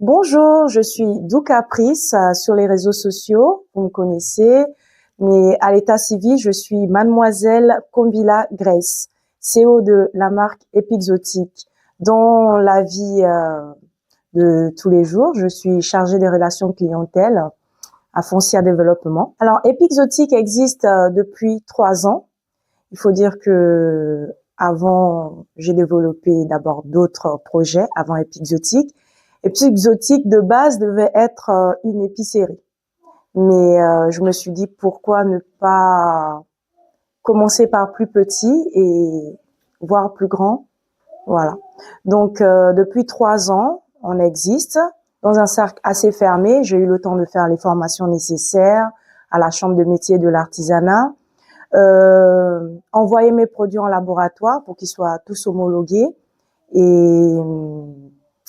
Bonjour, je suis Dou Caprice sur les réseaux sociaux, vous me connaissez, mais à l'état civil, je suis Mademoiselle Kombila Grace, CEO de la marque Epixotique. Dans la vie de tous les jours, je suis chargée des relations clientèle à Foncia Développement. Alors, Epixotique existe depuis 3 ans. Il faut dire que avant, j'ai développé d'abord d'autres projets avant Epixotique. Epixotique de base devait être une épicerie. Mais je me suis dit pourquoi ne pas commencer par plus petit et voir plus grand. Voilà. Donc depuis 3 ans, on existe dans un cercle assez fermé. J'ai eu le temps de faire les formations nécessaires à la Chambre de métier de l'artisanat, envoyer mes produits en laboratoire pour qu'ils soient tous homologués et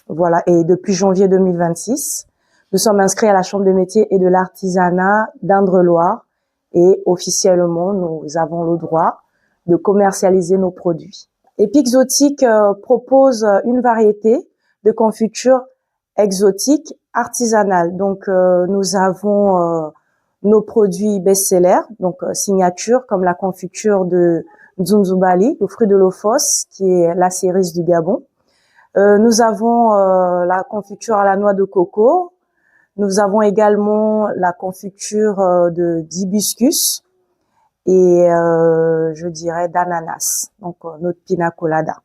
voilà. Et depuis janvier 2026, nous sommes inscrits à la Chambre de métier et de l'artisanat d'Indre-Loire et officiellement, nous avons le droit de commercialiser nos produits. Epixotique propose une variété de confitures exotiques artisanales. Donc, nous avons nos produits best-sellers, donc signature comme la confiture de Nzunzubali, le fruit de l'Ophos, qui est la cerise du Gabon. Nous avons la confiture à la noix de coco. Nous avons également la confiture d'hibiscus et je dirais d'ananas, donc notre pina colada.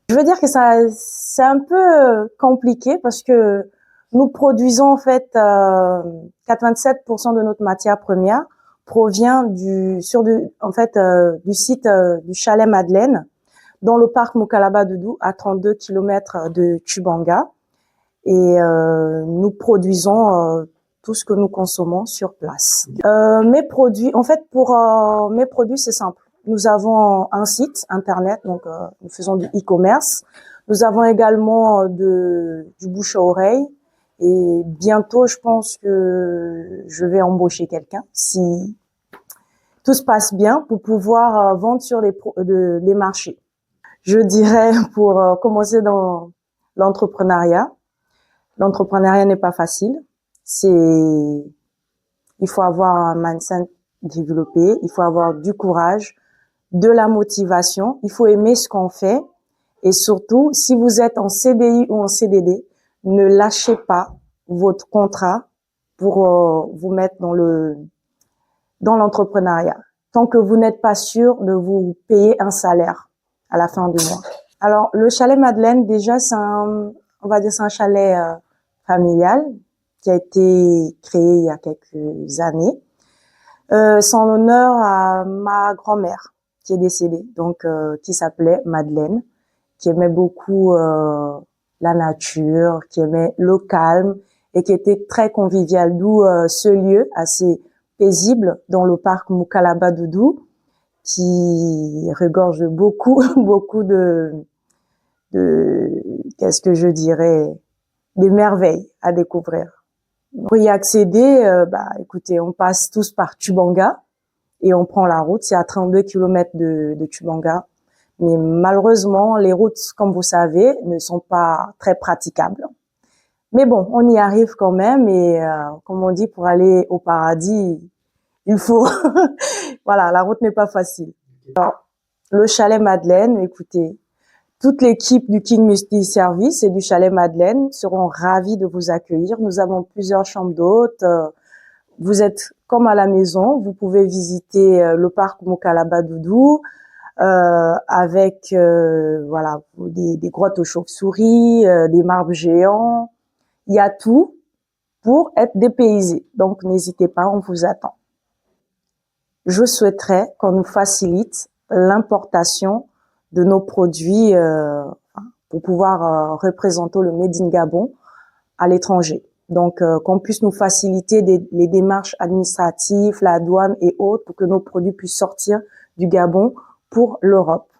Je veux dire que ça c'est un peu compliqué parce que nous produisons en fait 87% de notre matière première provient du site du chalet Madeleine dans le parc Mukalaba-Doudou à 32 km de Tchubanga. Et nous produisons tout ce que nous consommons sur place. Mes produits, en fait, pour mes produits, c'est simple. Nous avons un site internet, donc nous faisons du e-commerce. Nous avons également du bouche à oreille. Et bientôt, je pense que je vais embaucher quelqu'un si tout se passe bien pour pouvoir vendre sur les marchés. Je dirais pour commencer dans l'entrepreneuriat. L'entrepreneuriat n'est pas facile. Il faut avoir un mindset développé, il faut avoir du courage, de la motivation, il faut aimer ce qu'on fait et surtout, si vous êtes en CDI ou en CDD, ne lâchez pas votre contrat pour vous mettre dans l'entrepreneuriat. Tant que vous n'êtes pas sûr de vous payer un salaire à la fin du mois. Alors, le chalet Madeleine, déjà, c'est un chalet familial qui a été créé il y a quelques années. C'est en l'honneur à ma grand-mère qui est décédée, donc qui s'appelait Madeleine, qui aimait beaucoup la nature, qui aimait le calme et qui était très convivial. D'où ce lieu assez paisible dans le parc Mukalaba-Doudou qui regorge de beaucoup de qu'est-ce que je dirais, des merveilles à découvrir. Pour y accéder, écoutez, on passe tous par Tchubanga et on prend la route. C'est à 32 km de Tchubanga. Mais malheureusement, les routes, comme vous savez, ne sont pas très praticables. Mais bon, on y arrive quand même et comme on dit, pour aller au paradis, il faut... Voilà, la route n'est pas facile. Alors, le chalet Madeleine, écoutez, toute l'équipe du King Multi Service et du chalet Madeleine seront ravis de vous accueillir. Nous avons plusieurs chambres d'hôtes. Vous êtes comme à la maison. Vous pouvez visiter le parc Mukalaba-Doudou avec des grottes aux chauves-souris, des marbres géants. Il y a tout pour être dépaysé. Donc n'hésitez pas, on vous attend. Je souhaiterais qu'on nous facilite l'importation de nos produits pour pouvoir représenter le Made in Gabon à l'étranger. Donc, qu'on puisse nous faciliter les démarches administratives, la douane et autres pour que nos produits puissent sortir du Gabon pour l'Europe.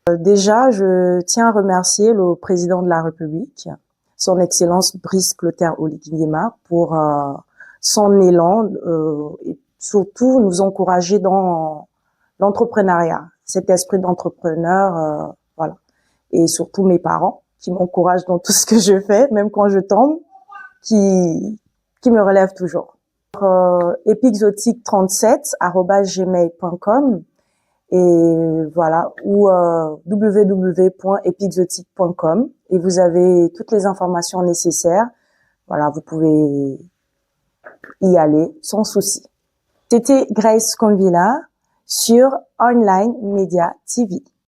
Déjà, je tiens à remercier le président de la République, son Excellence Brice Clotaire Oligui-Nguema, pour son élan et surtout nous encourager dans l'entrepreneuriat, cet esprit d'entrepreneur, voilà. Et surtout mes parents qui m'encouragent dans tout ce que je fais, même quand je tombe. qui me relève toujours. epixotique37@gmail.com et voilà, ou www.epixotique.com, et vous avez toutes les informations nécessaires. Voilà, vous pouvez y aller sans souci. C'était Grace Convilla sur Online Media TV.